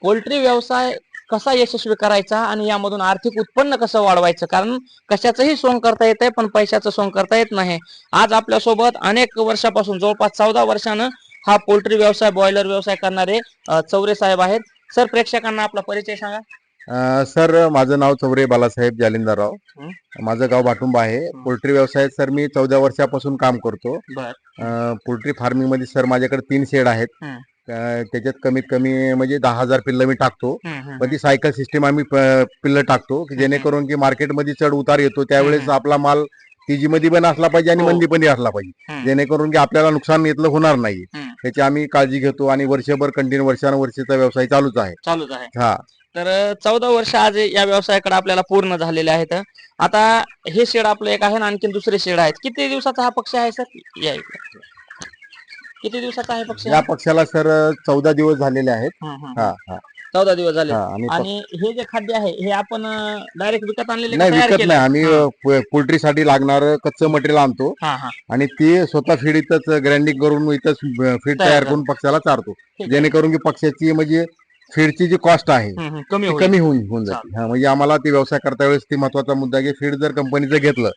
Poultry व्यवसाय कसा यशस्वी करायचा आणि यामधून आर्थिक उत्पन्न कसं वाढवायचं, कारण कशाचंही सोंग करता येतंय पण पैशाचं सोंग करता येत नाही. आज आपल्या सोबत अनेक वर्षापासून जवळपास 14 वर्षानं हा पोल्ट्री व्यवसाय, बॉयलर व्यवसाय करणारे चौरे साहेब आहेत. सर, प्रेक्षकांना आपला परिचय सांगा. सर, माझं नाव चौरे बालासाहेब जालिंदरराव. हं. माझं गाव भाटुंबा आहे. पोल्ट्री व्यवसायात सर मी 14 वर्षापासून काम करतो. बर. पोल्ट्री फार्मिंग मध्ये सर माझ्याकडे 3 शेड आहेत. त्याच्यात कमीत कमी म्हणजे 10,000 पिल्लं मी टाकतो. पण ती सायकल सिस्टीम आम्ही पिल्लं टाकतो की जेणेकरून की मार्केटमध्ये चढ उतार येतो त्यावेळेस आपला माल तेजी मध्ये पण असला पाहिजे आणि मंदी पण असला पाहिजे, जेणेकरून की आपल्याला नुकसान इथलं होणार नाही. त्याची आम्ही काळजी घेतो आणि वर्षभर कंटिन्यू वर्षानुवर्षीचा व्यवसाय चालूच आहे. हा. तर 14 वर्ष आज या व्यवसायाकडे आपल्याला पूर्ण झालेले आहेत. आता हे शेड आपलं एक आहे आणि आणखी दुसरे शेड आहेत. किती दिवसाचा हा पक्ष आहे सर? या इकडे. किती दिवसाचा आहे पक्ष? या पक्षाला सर 14 दिवस झालेले आहेत. हा. 14 दिवस झाले. हा, आणि हे जे खाद्य आहे हे आपण डायरेक्ट विकत आणलेले नाही, तयार विकत केलंय? नाही. आम्ही पोल्ट्री साठी लागणार कच्चं मटेरियल आणतो आणि ते स्वतः फीड इथंच ग्राइंडिंग करून इथंच फीड तयार करून पक्षाला चारतो, जेणेकरून की पक्षाची म्हणजे फीडची जी कॉस्ट आहे ती कमी होऊन जाते. म्हणजे आम्हाला ते व्यवसाय करता वेळेस ती महत्वाचा मुद्दा की फीड जर कंपनीचं घेतलं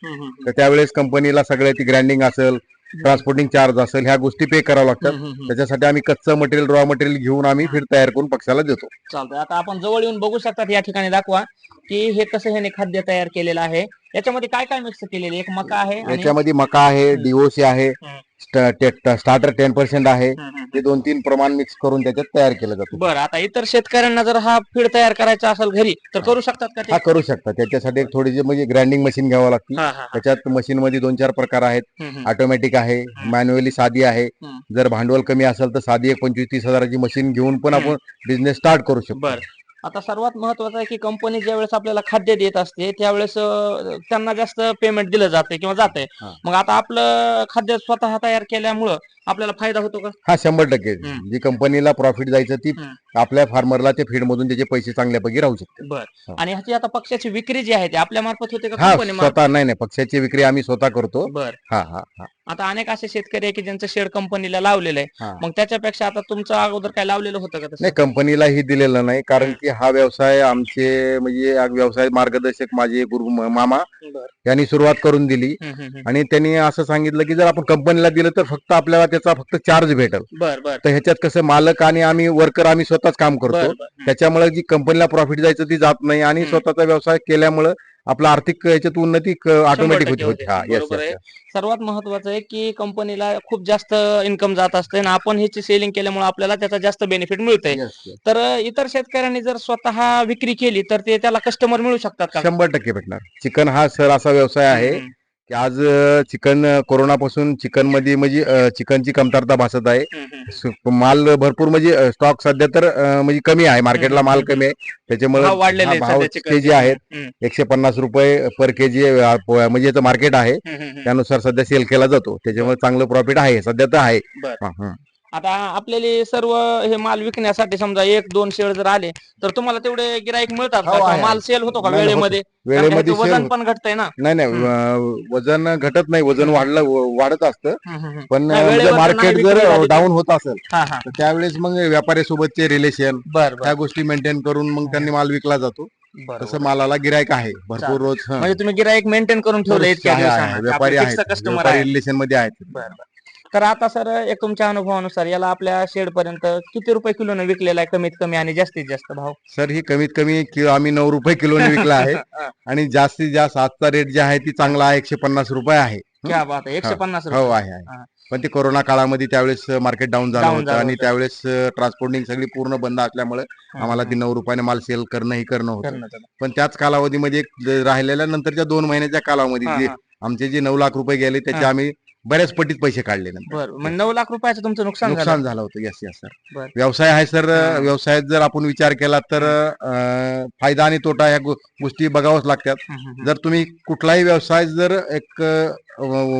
तर त्यावेळेस कंपनीला सगळे ती ग्राइंडिंग असेल, ट्रान्सपोर्टिंग चार्ज असेल, ह्या गोष्टी पे कराव्या लागतात. त्याच्यासाठी आम्ही कच्चं मटेरियल, रॉ मटेरियल घेऊन आम्ही फीड तयार करून पक्षाला देतो. चालतंय. आता आपण जवळ येऊन बघू शकतात, या ठिकाणी दाखवा की हे कसं ह्याने खाद्य तयार केलेलं आहे. याच्यामध्ये काय काय मिक्स केलेले? एक मका आहे, याच्यामध्ये मका आहे, डीओसी आहे, स्टार्टर 10% आहे. हे 2-3 प्रमाण मिक्स करून त्याच्यात तयार केलं जातं. बरं. आता इतर शेतकऱ्यांना जर हा फीड तयार करायचा असेल घरी तर करू शकतात का ते? हा, करू शकतात. त्याच्यासाठी थोडीशी म्हणजे ग्राइंडिंग मशीन घ्यावं लागते. त्याच्यात मशीन मध्ये 2-4 प्रकार आहेत. ऑटोमॅटिक आहे, मॅन्युअली साधी आहे. जर भांडवल कमी असेल तर साधी एक 25-30 हजाराची मशीन घेऊन पण आपण बिझनेस स्टार्ट करू शकतो. आता सर्वात महत्वाचं आहे की कंपनी ज्यावेळेस आपल्याला खाद्य देत असते त्यावेळेस त्यांना जास्त पेमेंट दिलं जाते किंवा जाते. मग आता आपलं खाद्य स्वतः तयार केल्यामुळं आपल्याला फायदा होतो का? हा, 100%. जी कंपनीला प्रॉफिट जायचं ती आपल्या फार्मरला ते फीड मधून त्याचे पैसे चांगल्यापैकी राहू शकते. बरं. आणि ह्याची आता पक्षाची विक्री जी आहे ती आपल्या मार्फत होते का हा, कंपनी स्वतः? नाही, पक्षाची विक्री आम्ही स्वतः करतो. बरं. हा हा हा. आता अनेक असे शेतकरी आहे की ज्यांचं शेड कंपनीला लावलेलं आहे, मग त्याच्यापेक्षा आता तुमचं अगोदर काय लावलेलं होतं का तसं? नाही, कंपनीलाही दिलेलं नाही, कारण की हा व्यवसाय आमचे म्हणजे व्यवसाय मार्गदर्शक माझे गुरु मामा यांनी सुरुवात करून दिली. आणि त्यांनी असं सांगितलं की जर आपण कंपनीला दिलं तर फक्त आपल्याला त्याचा फक्त चार्ज भेटेल. तर ह्याच्यात कसं मालक आणि आम्ही वर्कर आम्ही स्वतःच काम करतो, त्याच्यामुळे जी कंपनीला प्रॉफिट जायचं ती जात नाही आणि स्वतःचा व्यवसाय केल्यामुळे आपला आर्थिक याच्यात उन्नती ऑटोमॅटिक होते. हा, येस. सर्वात महत्वाचं आहे की कंपनीला खूप जास्त इन्कम जात असते आणि आपण ह्याची सेलिंग केल्यामुळे आपल्याला त्याचा जास्त बेनिफिट मिळतंय. तर इतर शेतकऱ्यांनी जर स्वतः विक्री केली तर ते त्याला कस्टमर मिळू शकतात का? 100% भेटणार. चिकन हा सर असा व्यवसाय आहे की आज चिकन कोरोनापासून चिकन मध्ये म्हणजे चिकनची कमतरता भासत आहे. माल भरपूर म्हणजे स्टॉक सध्या तर म्हणजे कमी आहे, मार्केटला माल कमी आहे. त्याच्यामुळे भाव केजी आहेत 150 रुपये पर केजी म्हणजे याचं मार्केट आहे, त्यानुसार सध्या सेल केला जातो. त्याच्यामुळे चांगलं प्रॉफिट आहे सध्या तर आहे. आता आपल्याला सर्व हे माल विकण्यासाठी समजा 1-2 शेड जर आले तर तुम्हाला तेवढे गिराईक मिळतात का? माल सेल होतो का वेळेमध्ये? वजन पण घटतंय ना? नाही, वजन घटत नाही, वजन वाढत असतं. पण वेळेवर मार्केट नाही जर विक्री झाली डाऊन होत असेल तर त्यावेळेस मग व्यापाऱ्यासोबतचे रिलेशन त्या गोष्टी मेंटेन करून मग त्यांनी माल विकला जातो. तसं मालाला गिराईक आहे भरपूर रोज. म्हणजे तुम्ही गिराईक मेंटेन करून ठेवले इतक्या दिवसांना? व्यापारी आहेत, कस्टमर व्यापारी रिलेशन मध्ये आहेत. तर आता सर, एक तुमच्या अनुभवानुसार याला आपल्या शेड पर्यंत किती रुपये किलोने विकलेला आहे कमीत कमी आणि जास्तीत जास्त भाव? सर, ही कमीत कमी आम्ही 9 रुपये किलोने विकला आहे आणि जास्तीत जास्त आजचा रेट जे आहे ती चांगला आहे, 150 रुपये आहे. क्या बात आहे, 150 हो, आहे. पण ते कोरोना काळामध्ये त्यावेळेस मार्केट डाऊन झालं होतं आणि त्यावेळेस ट्रान्सपोर्टिंग सगळी पूर्ण बंद असल्यामुळे आम्हाला ती 9 रुपयाने माल सेल करणं होतं. पण त्याच कालावधीमध्ये राहिलेल्या नंतरच्या 2 महिन्याच्या कालावधीमध्ये आमचे जे 9 लाख रुपये गेले त्याचे आम्ही बऱ्याच पटीत पैसे काढले. बरं. 9 लाख रुपयाचं तुमचं नुकसान झालं होतं. Yes sir. व्यवसाय आहे सर, व्यवसायात जर आपण विचार केला तर फायदा आणि तोटा या गोष्टी बघावंच लागतात. जर तुम्ही कुठलाही व्यवसाय जर एक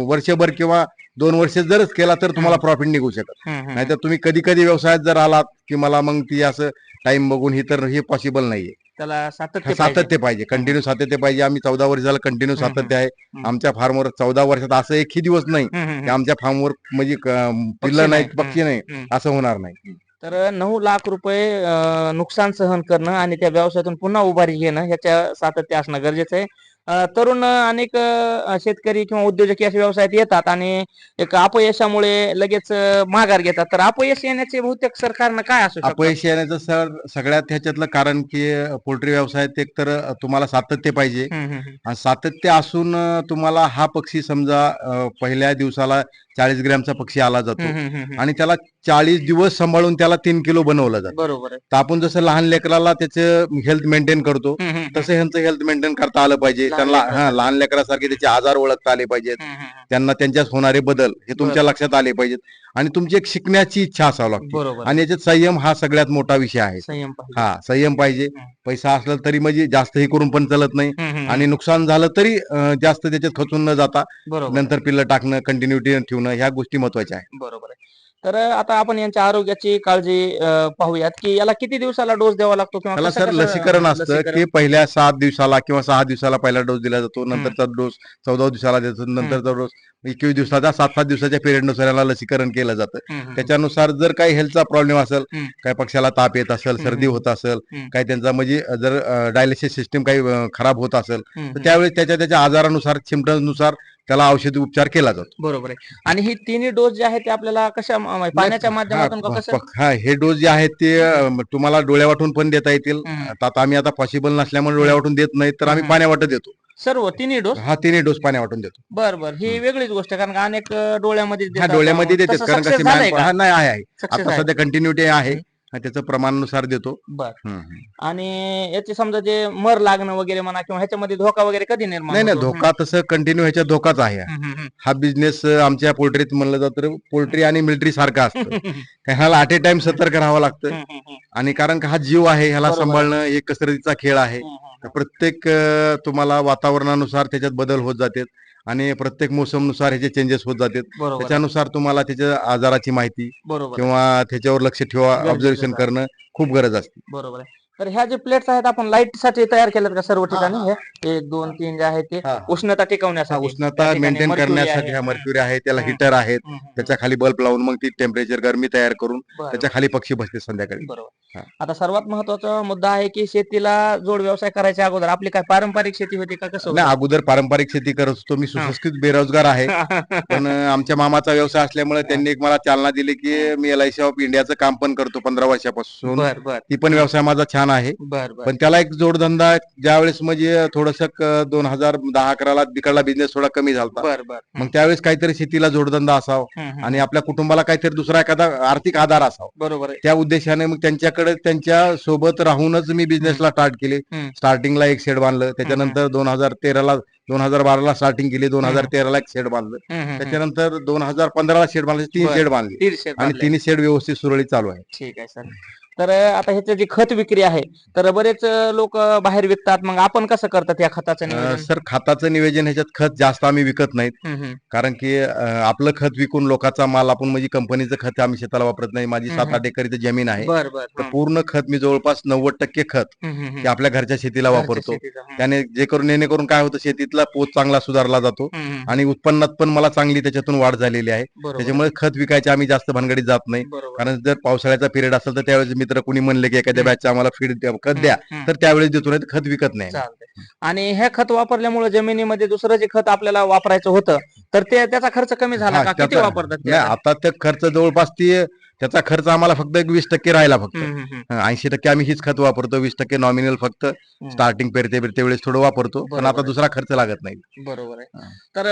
वर्षभर किंवा 2 वर्ष जरच केला तर तुम्हाला प्रॉफिट निघू शकत. नाहीतर तुम्ही कधी व्यवसायात जर आलात की मला मग ती असं टाइम बघून हे पॉसिबल नाहीये. त्याला सातत्य पाहिजे, कंटिन्यू सातत्य पाहिजे. आम्ही 14 वर्ष झालं कंटिन्यू सातत्य आहे आमच्या फार्मवर. 14 वर्षात असं एकही दिवस नाही की आमच्या फार्मवर म्हणजे पिल्लं नाही, पक्षी नाही असं होणार नाही. तर 9 लाख रुपये नुकसान सहन करणं आणि त्या व्यवसायातून पुन्हा उभारी घेणं ह्याच्या सातत्य असणं गरजेचं आहे. तरुण अनेक शेतकरी किंवा उद्योजक अशा व्यवसायात येतात आणि एक अपयशामुळे लगेच माघार घेतात. तर अपयश येण्याचे बहुतेक सर कारण काय असू शकतात? अपयश येण्याचं सर सगळ्यात ह्याच्यातलं कारण की पोल्ट्री व्यवसायात एक तर तुम्हाला सातत्य पाहिजे हं, हं, हं. आणि सातत्य असून तुम्हाला हा पक्षी समजा पहिल्या दिवसाला 40 ग्रॅमचा पक्षी आला जातो हं, हं, हं, हं. आणि त्याला 40 दिवस सांभाळून त्याला 3 किलो बनवलं जातं. बरोबर आहे. तर आपण जसं लहान लेकराला त्याचं हेल्थ मेंटेन करतो हं, हं, हं. तसं ह्यांचं हेल्थ मेंटेन करता आलं पाहिजे. लहान त्यांना लेकरासारखं. लहान लेकरासारखे त्याचे आजार ओळखता आले पाहिजेत. हं, हं, हं. त्यांना त्यांच्यात होणारे बदल हे तुमच्या बरं. लक्षात आले पाहिजेत आणि तुमची एक शिकण्याची इच्छा असावी लागते बरोबर आहे. आणि याच्यात संयम हा सगळ्यात मोठा विषय आहे. संयम पाहिजे. हा संयम पाहिजे. हं. पैसा असला तरी म्हणजे जास्त हे करून पण चालत नाही हं, हं, हं. आणि नुकसान झालं तरी जास्त त्याच्यात खचून न जाता बरोबर आहे. नंतर पिल्लं टाकणं कंटिन्युटी ठेवणं ह्या गोष्टी महत्वाच्या आहेत. बरोबर आहे. तर आता आपण यांच्या आरोग्याची काळजी पाहूयात, की याला किती दिवसाला डोस द्यावा लागतो किंवा त्याला कसं सर कसं लसीकरण असतं लसीकरण? की पहिल्या 7 दिवसाला किंवा 6 दिवसाला पहिला डोस दिला जातो. हं. नंतरचा डोस 14 दिवसाला देतो. नंतरचा डोस 21 दिवसाचा 7-7 दिवसाच्या पिरियडनुसार याला लसीकरण केलं जातं. हं, हं, हं. त्याच्यानुसार जर काही हेल्थचा प्रॉब्लेम असेल, हं. काही पक्षाला ताप येत असेल, हं, सर्दी हं. होत असेल, हं. काही त्यांचा म्हणजे जर डायलिसिस सिस्टीम काही खराब होत असेल, हं, तर हं. त्यावेळेस त्याच्या आजारानुसार सिम्पटम्सनुसार त्याला औषधी उपचार केला जातो. बरोबर आहे. आणि ही तिन्ही डोस जे आहेत ते आपल्याला कशा पाण्याच्या हा माध्यमातून का कसं? हे डोस जे आहेत ते तुम्हाला डोळ्यावाटून पण देता येतील. हं, हं. आता आम्ही आता पॉसिबल नसल्यामुळे हं. डोळ्यावाटून देत नाही तर हं, आम्ही हं. पाण्यावाटं देतो. सर्व तिन्ही डोस? हा तिन्ही डोस पाण्यावाटून देतो. बरं. ही हं. वेगळीच गोष्ट आहे कारण का अनेक डोळ्यामध्येच हा देतात. डोळ्यामध्ये देतात तसं कारण सक्सेस कशी झालंय का? हा नाही आहे. सक्सेस आता आहे. सध्या कंटिन्युटी आहे. हं. त्याचं प्रमाणानुसार देतो. बरं. हं, हं. आणि याची समजा जे मर लागणं वगैरे म्हणा किंवा ह्याच्यामध्ये धोका वगैरे कधी निर्माण नाही होतो? धोका तसं कंटिन्यू ह्याच्यात धोकाच आहे. हं, हं, हं. हा बिझनेस आमच्या पोल्ट्रीत म्हणलं जातं पोल्ट्री आणि मिलिटरी सारखा असतं. हं. ह्याला ॲट ए टाइम सतर्क राहावं लागतं हं, हं, हं. आणि कारण का हा जीव आहे ह्याला बरोबर आहे. सांभाळणं एक कसरतीचा खेळ आहे. हं, हं, तर हं. प्रत्येक तुम्हाला वातावरणानुसार त्याच्यात बदल होत जातात आणि प्रत्येक मोसमनुसार ह्याचे चेंजेस होत जातात. बरोबर आहे. त्याच्यानुसार तुम्हाला त्याच्या आजाराची माहिती बरोबर आहे. किंवा त्याच्यावर लक्ष ठेवा, ऑब्झर्वेशन गरजेचंच आहे. करणं खूप गरज असते. बरोबर आहे. तर ह्या जे प्लेट्स आहेत आपण लाईट साठी तयार केल्यात का सर्व हा, ठिकाणी? हा. हे 1, 2, 3 जे आहेत ते हा, हा. उष्णता हा टिकवण्यासाठी. त्या उष्णता ठिकाणी मेंटेन मर्क्युरी करण्यासाठी आहे. हा हं, मर्क्युरी आहे, त्याला हं, हीटर आहेत. हं, हं, हं. त्याच्या खाली बल्ब लावून मग ती टेम्परेचर गरमी तयार करून बरं, त्याच्या बरं. खाली पक्षी बसते संध्याकाळी. बरोबर. हा. आता सर्वात महत्वाचा मुद्दा आहे की शेतीला जोड व्यवसाय करायच्या अगोदर आपली काय पारंपरिक शेती होती का कसं नाही होतं? अगोदर पारंपरिक शेती करत होतो मी. हां. सुशिक्षित बेरोजगार आहे. पण आमच्या मामाचा व्यवसाय असल्यामुळे हां. त्यांनी एक मला चालना दिली की हां. मी LIC ऑफ इंडियाचं काम पण करतो 15 वर्षापासून. बरं, बरं. ती पण हं. व्यवसाय माझा छान आहे. बरं, बरं. पण त्याला एक जोडधंदा ज्यावेळेस म्हणजे थोडंसं 2010-11ला तिकडला बिझनेस थोडा कमी झाला. बरं, बरं. मग त्यावेळेस काहीतरी शेतीला जोडधंदा असावा हं, हं, आणि हं. आपल्या कुटुंबाला काहीतरी दुसरा एखादा आर्थिक आधार असावा. बरोबर आहे. त्या उद्देशाने मग त्यांच्याकडे त्यांच्या सोबत राहूनच मी बिझनेसला स्टार्ट केले. हं. स्टार्टिंगला एक शेड बांधलं. त्याच्यानंतर 2012ला स्टार्टिंग केली. हं. 2013ला एक शेड बांधलं. हं, हं, हं. त्याच्यानंतर 2015ला शेड बांधले. 3 बरं. शेड बांधले 150 आणि बांधले. तिन्ही शेड व्यवस्थित सुरळीत चालू आहे. ठीक आहे सर. तर आता ह्याची जी खत विक्री आहे, तर बरेच लोक बाहेर विकतात. मग आपण कसं करतात या खताचं नियोजन? सर खताचं नियोजन ह्याच्यात खत जास्त आम्ही विकत नाहीत. हं, हं. कारण की आपलं खत विकून लोकांचा माल आपण म्हणजे कंपनीचं खत आम्ही शेताला वापरत नाही. माझी हं, 7-8 हं. एकर इथं जमीन आहे. बरं, बरं. तर हं. पूर्ण खत मी जवळपास 90% खत हं, हं, हे हं. आपल्या घरच्या शेतीला घरच्या वापरतो. शेतीचं. हं. त्याने जेणेकरून काय होतं शेतीतला पोत चांगला सुधारला जातो हं, हं, हं. आणि उत्पन्नात पण मला चांगली त्याच्यातून वाढ झालेली आहे. बरोबर आहे. त्याच्यामुळे खत विकायचे आम्ही जास्त भानगडीत जात नाही. बरोबर आहे. कारण जर पावसाळ्याचा पिरियड असेल तर त्यावेळेस मित्र कुणी म्हणले की एखाद्या हं. बॅचचा आम्हाला फीड द्या, खत हं, द्या, हं. तर त्यावेळेस देतो, नाही तर खत विकत नाही. चालतंय. आणि हे खत वापरल्यामुळे जमिनीमध्ये दुसरं जे खत आपल्याला वापरायचं होतं, तर त्याचा खर्च कमी झाला हा का? किती त्याचा वापरतात ते नाही आता? आता ते खर्च जवळपास त्याचा खर्च आम्हाला फक्त एक 20% राहिला फक्त. हं, हं, हं. 80% आम्ही हीच खत वापरतो. 20% नॉमिनल फक्त हं. स्टार्टिंग पेरते वेळेस थोडं वापरतो. पण बरोबर आता आहे. दुसरा खर्च लागत नाही. बरोबर आहे. हा. तर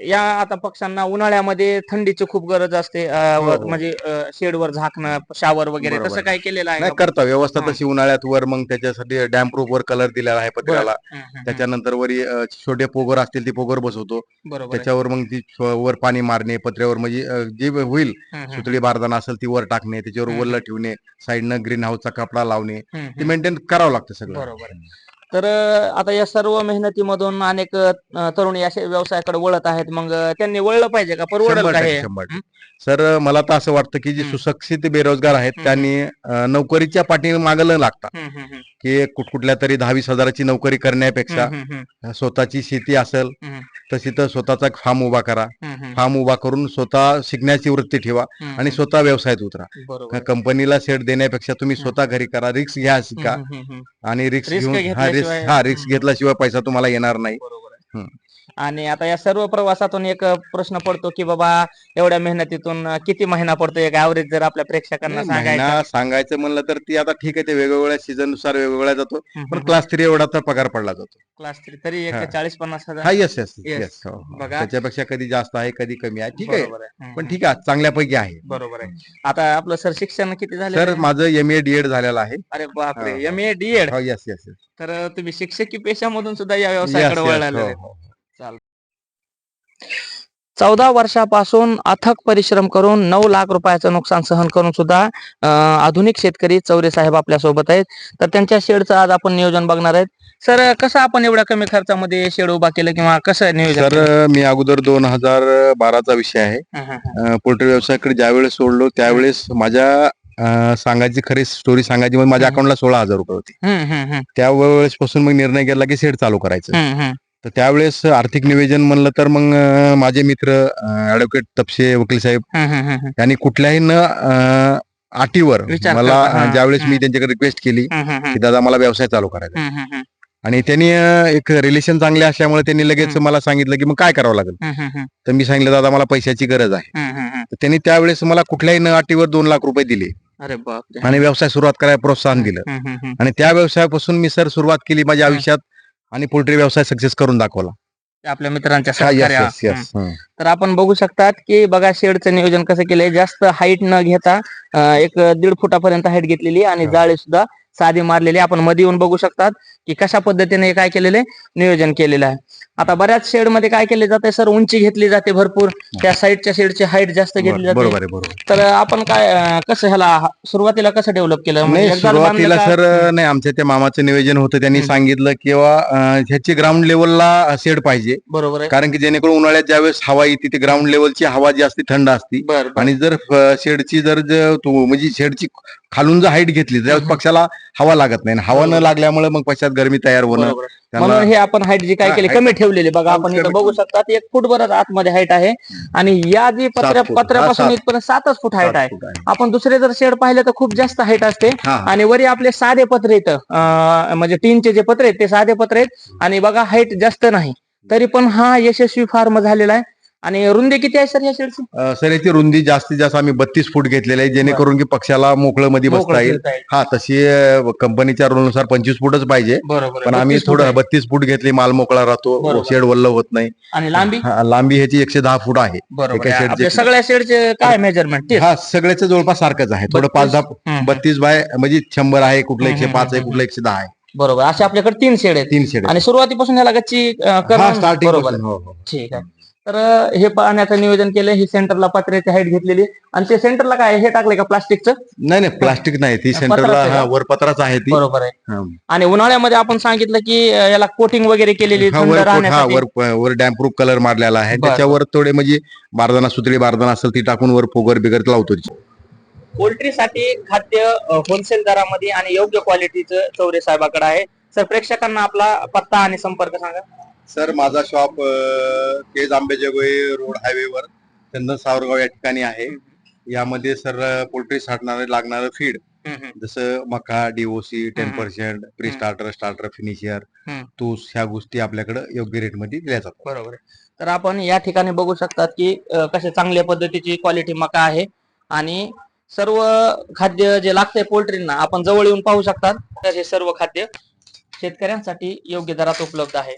या आता पक्ष्यांना उन्हाळ्यामध्ये थंडीची खूप गरज असते. हो, हो. म्हणजे शेडवर झाकणं, शावर वगैरे बरोबर तसं आहे. काही केलेलं आहे नाही का? करता व्यवस्था हां. तशी उन्हाळ्यात वर मग त्याच्यासाठी डॅम प्रूफ वर कलर दिलेला आहे बरं. पत्र्याला. हं, हं, हं. त्याच्यानंतर वरी छोटे पोगर असतील ते पोगर बसवतो. बरोबर आहे. त्याच्यावर मग ती वर पाणी मारणे पत्र्यावर म्हणजे जे होईल हं, हं, सुतळी बारदाना असेल ती वर टाकणे, त्याच्यावर हं, वल्ल हं. ठेवणे, साईडनं ग्रीन हाऊसचा कपडा लावणे, हं, ते हं. मेंटेन करावं लागतं सगळं. बरोबर आहे. तर आता या सर्व मेहनतीमधून अनेक तरुणी असे व्यवसायाकडे वळत आहेत. मग त्यांनी वळलं पाहिजे का? परवडेल का 100% हे? 100%. हं? सर मला तर असं वाटतं की जे हं. सुशिक्षित बेरोजगार आहेत हं, हं. त्यांनी नोकरीच्या पाठीमागं न लागता हं, हं, हं. की कुठल्या तरी 10-20 हजाराची नोकरी करण्यापेक्षा हं, हं, हं. स्वतःची शेती असेल हं. तशी तर स्वतःचा एक फार्म उभा करा. हम्म. फार्म उभा करून स्वतः शिकण्याची वृत्ती ठेवा आणि स्वतः व्यवसायात उतरा. बरोबर. कंपनीला सेट देण्यापेक्षा तुम्ही स्वतः घरी करा, रिस्क घ्या, शिका. आणि रिस्क Risk घेऊन घेतल्याशिवाय- रिस्क घेतल्याशिवाय पैसा तुम्हाला येणार नाही. बरोबर आहे. हम्म. आणि आता या सर्व प्रवासातून एक प्रश्न पडतो की बाबा एवढ्या मेहनतीतून किती महिना पडतो एक ऍव्हरेज जर आपल्या प्रेक्षकांना सांगायचं. महिना सांगायचं म्हणलं तर ती आता ठीक आहे, ते वेगवेगळ्या सीझन नुसार वेगवेगळ्या जातो. हम्म, पण हम्म. क्लास 3 एवढा तर पगार पडला जातो. क्लास 3 तरी एक हा. 40-50 हजार. हा, येस येस Yes. येस. बघा. त्याच्यापेक्षा कधी जास्त आहे, कधी कमी आहे. ठीक आहे, बरोबर आहे. हम्म, पण ठीक आहे, चांगल्यापैकी आहे. बरोबर आहे. आता आपलं सर शिक्षण किती झालं? सर माझं MA DED झालेलं आहे. अरे बापरे, हा. MA DED. हो, येस येस. तर तुम्ही शिक्षकी पेशामधून सुद्धा या व्यवसायाकडे वळालेले आहेत. हो. 14 वर्षापासून अथक परिश्रम करून 9 लाख रुपयाचं नुकसान सहन करून सुद्धा आधुनिक शेतकरी चौरे साहेब आपल्या सोबत आहेत. तर त्यांच्या शेडचं आज आपण नियोजन बघणार आहेत. सर कसं आपण एवढ्या कमी खर्चामध्ये शेड उभा केलं किंवा कसं नियोजन केलं? सर मी अगोदर 2012चा विषय आहे. हं, हं, पोल्ट्री व्यवसायाकडे ज्यावेळेस सोडलो त्यावेळेस माझ्या सांगायची खरी स्टोरी सांगायची म्हणजे माझ्या अकाउंटला 16,000 रुपये होते. हं, हं, हं, त्यावेळेस पासून मग निर्णय घेतला की शेड चालू करायचं. हं, हं. तर त्यावेळेस आर्थिक नियोजन म्हणलं तर मग माझे मित्र ऍडव्होकेट तपसे वकील साहेब हं, हं, हं, हं. यांनी कुठल्याही अटीवर विचार मला करता, हा. ज्यावेळेस मी त्यांच्याकडे रिक्वेस्ट केली हं, हं, हं. की दादा मला व्यवसाय चालू करायचा, हं, हं, हं. आणि त्यांनी एक रिलेशन चांगले असल्यामुळे त्यांनी लगेच मला सांगितलं की मग काय करावं लागेल. हं, हं, हं. तर मी सांगितलं दादा मला पैशाची गरज आहे. हं, हं, हं. तर त्यांनी त्यावेळेस मला कुठल्याही अटीवर 2 लाख रुपये दिले अरे बापरे. आणि व्यवसाय सुरुवात करायला प्रोत्साहन दिलं. हं, हं, हं. आणि त्या व्यवसायापासून मी सर सुरुवात केली माझ्या आयुष्यात आणि पोल्ट्री व्यवसाय सक्सेस करून दाखवला. आपल्या मित्रांच्या हा, येस सहकार्या- येस येस. तर आपण बघू शकतात की बघा शेडचं नियोजन कसं केलंय. जास्त हाईट न घेता एक 1.5 फुटापर्यंत हाईट घेतलेली आणि हा. जाळी सुद्धा साधी मारलेली. आपण मध्ये येऊन बघू शकतात की कशा पद्धतीने हे काय केलेले नियोजन केलेलं आहे. आता बऱ्याच शेड मध्ये काय केले जाते सर, उंची घेतली जाते भरपूर, त्या साईडच्या शेडची हाईट जास्त घेतली जाते. बरोबर आहे, बरोबर. तर आपण काय कसं ह्याला सुरुवातीला कसं डेव्हलप केलं? म्हणजे नाही, एकदाच सुरुवातीला बांधलं का? सर नाही, आमच्या त्या मामाचं नियोजन होतं. त्यांनी सांगितलं किंवा ह्याची ग्राउंड लेवलला शेड पाहिजे, बरोबर आहे. कारण की जेणेकरून उन्हाळ्यात ज्यावेळेस हवा येते ती ग्राउंड लेवलची हवा जी असते थंड असते. बर बर. आणि जर शेडची म्हणजे शेडची खालून जर हाईट घेतली त्यावेळेस पक्षाला हवा लागत नाही. हवा न लागल्यामुळे मग पश्चात गरमी तयार होणं. बरोबर. म्हणून हे आपण हाईट जी काय हा, केली height कमी ठेवलेली. बघा हा, आपण इथं कमी बघू शकतात 1 फूट बरं आतमध्ये हाईट आहे आणि या जी 7 फूट. पत्र्यापासून हा, इथपर्यंत 7च फूट हाईट 7 आहे. फूट आहे. आपण दुसरे जर शेड पाहिले तर खूप जास्त हाईट असते. हा. आणि वरी आपले साधे पत्रे इथं म्हणजे टीनचे जे पत्रे आहेत ते साधे पत्रे आहेत आणि बघा हाईट जास्त नाही, तरी पण हा यशस्वी फार्म झालेला आहे. आणि रुंदी किती आहे सर या शेडची? सर याची रुंदी जास्तीत जास्त आम्ही 32 फूट घेतलेली आहे, जेणेकरून की पक्षाला मोकळं मध्ये बसता येईल. हा, तशी कंपनीच्या रूलनुसार 25 फुटच पाहिजे, बरोबर. पण आम्ही थोडं 32 फूट घेतली. माल मोकळा राहतो, बरोबर. शेड वल्ल होत नाही. आणि लांबी? लांबी ह्याची 110 फूट आहे. बरोबर. एका शेडचे आपल्या सगळ्या शेडचे काय मेजरमेंट? हा, सगळ्याच जवळपास सारखंच आहे. थोडं 5-10 32 बाय म्हणजे 100 आहे, कुठलं 105 आहे, कुठलं 110 आहे. बरोबर. असे आपल्याकडे 3 शेड आहेत. 3 शेड आणि सुरुवातीपासून ह्याला गच्ची करणं स्टार्टिंग. बरोबर. ठीक आहे. तर हे पाहण्याचं नियोजन केलं. ही सेंटरला पत्र्याची हाईट घेतलेली आणि ते सेंटरला काय हे टाकलंय का प्लास्टिकचं? नाही प्लास्टिक नाही, ती सेंटरला वरपत्राच आहे ती. बरोबर आहे. हा. आणि उन्हाळ्यामध्ये आपण सांगितलं की याला कोटिंग वगैरे केलेली थंड राहण्यासाठी. वर डॅम्प्रूफ कलर मारलेला आहे. त्याच्यावर थोडे म्हणजे बारदाना, सुतळी बारदाना असेल ती टाकून वर फोगर बिगर लावतो. पोल्ट्रीसाठी खाद्य होलसेल दरामध्ये आणि योग्य क्वालिटीचं चौरे साहेबाकडे आहे. सर, प्रेक्षकांना आपला पत्ता आणि संपर्क सांगा. सर, माझा शॉप केज आंबेजोगाई रोड हायवेवर चंदन सावरगाव या ठिकाणी आहे. यामध्ये सर पोल्ट्री साठी लागणारं फीड जसं मका, DOC 10%, प्री स्टार्टर, स्टार्टर, फिनिशियर, तूस, ह्या गोष्टी आपल्याकडे योग्य रेट मध्ये दिल्या जातात. बरोबर. तर आपण या ठिकाणी बघू शकतात की कशा चांगल्या पद्धतीची क्वालिटी मका आहे आणि सर्व खाद्य जे लागतंय पोल्ट्रींना आपण जवळ येऊन पाहू शकतात. तर हे सर्व खाद्य शेतकऱ्यांसाठी योग्य दरात उपलब्ध आहे.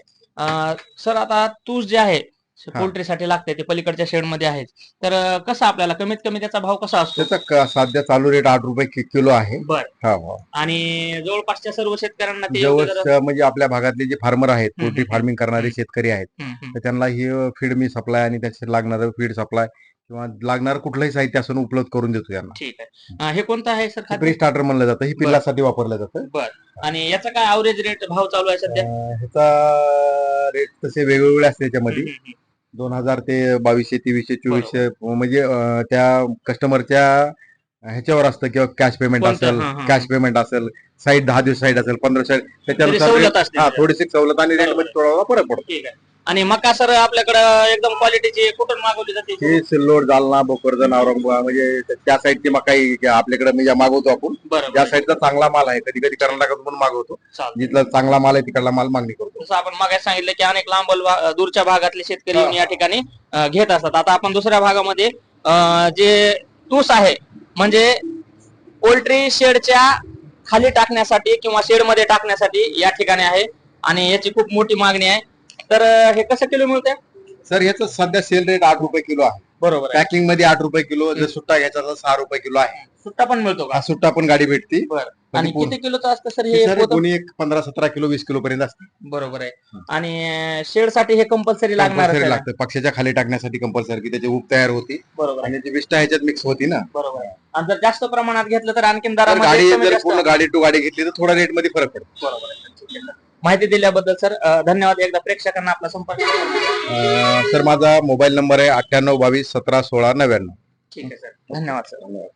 सर, आता तूस जे आहे पोल्ट्रीसाठी लागते ते पलीकडच्या शेड मध्ये आहे, तर कसं आपल्याला कमीत कमी त्याचा भाव कसा असतो? त्याचा सध्या चालू रेट 8 रुपये किलो आहे. बरं. आणि जवळपासच्या सर्व शेतकऱ्यांना ते योग्य जवळ म्हणजे आपल्या भागातले जे फार्मर आहेत, पोल्ट्री फार्मिंग करणारे शेतकरी आहेत, तर त्यांना ही फीड मी सप्लाय आणि त्याचे लागणारं फीड सप्लाय किंवा लागणार कुठलंही साहित्य असून उपलब्ध करून देतो त्यांना. ठीक आहे. हे कोणतं आहे सर खाद्य? प्री स्टार्टर म्हणलं जातं, ही पिल्लासाठी वापरलं जातं. बरं. आणि याचा काय ॲव्हरेज रेट भाव चालू आहे सध्या? ह्याचा रेट तसे वेगवेगळे असते. त्याच्यामध्ये 2000 ते 2200, 2300, 2400 म्हणजे त्या कस्टमरच्या ह्याच्यावर असतं किंवा कॅश पेमेंट असेल, साईड 10 दिवस साईड असेल, 15 त्याच्यानुसार थोडीशी सवलत आणि रेट मध्ये थोडा फरक पडतो. ठीक आहे. आणि मका सर आपल्याकडं एकदम क्वालिटीची कुठून मागवली जाते? हे सिल्लोड, जालना, भोकरदन, औरंगाबाद म्हणजे त्या साईडची मकाई आपल्याकडे म्हणजे मागवतो आपण. बरं त्या साईडचा चांगला माल आहे, कधी कधी कर्नाटकातून पण मागवतो. जिथला चांगला माल आहे तिकडला माल मागणी करतो. जसं आपण मागे सांगितलं की अनेक लांब दूरच्या भागातले शेतकरी येऊन या ठिकाणी घेत असतात. आता आपण दुसऱ्या भागामध्ये जे तूस आहे म्हणजे पोल्ट्री शेडच्या खाली टाकण्यासाठी किंवा शेडमध्ये टाकण्यासाठी या ठिकाणी आहे आणि याची खूप मोठी मागणी आहे. तर हे कसं किलो मिळतंय? सर याचं सध्या सेल रेट 8 रुपये किलो आहे. बरोबर आहे. पॅकिंग मध्ये 8 रुपये किलो, जर सुट्टा घ्यायचा तर 6 रुपये किलो आहे. सुट्टा पण मिळतो का? सुट्टा पण गाडी भेटते. आणि किती किलोचं असतं सर हे? सर कोणी एक 15-17 किलो 20 किलो पर्यंत असते. बरोबर आहे. आणि शेड साठी हे कंपल्सरी लागणार लागतं. पक्षाच्या खाली टाकण्यासाठी कंपल्सरी, की त्याची ऊब तयार होती. बरोबर आणि ती विष्ठा ह्याच्यात मिक्स होती ना. बरोबर आहे. आणि जर जास्त प्रमाणात घेतलं तर आणखीन गाडी दरामध्ये जर पूर्ण गाडी टू गाडी घेतली तर थोडा रेट मध्ये फरक पडतो. बरोबर आहे. माहिती दिल्याबद्दल सर धन्यवाद. एकदा प्रेक्षकांना आपला संपर्क सर माझा मोबाईल नंबर आहे 9822 17 16 99. ठीक आहे सर. धन्यवाद सर.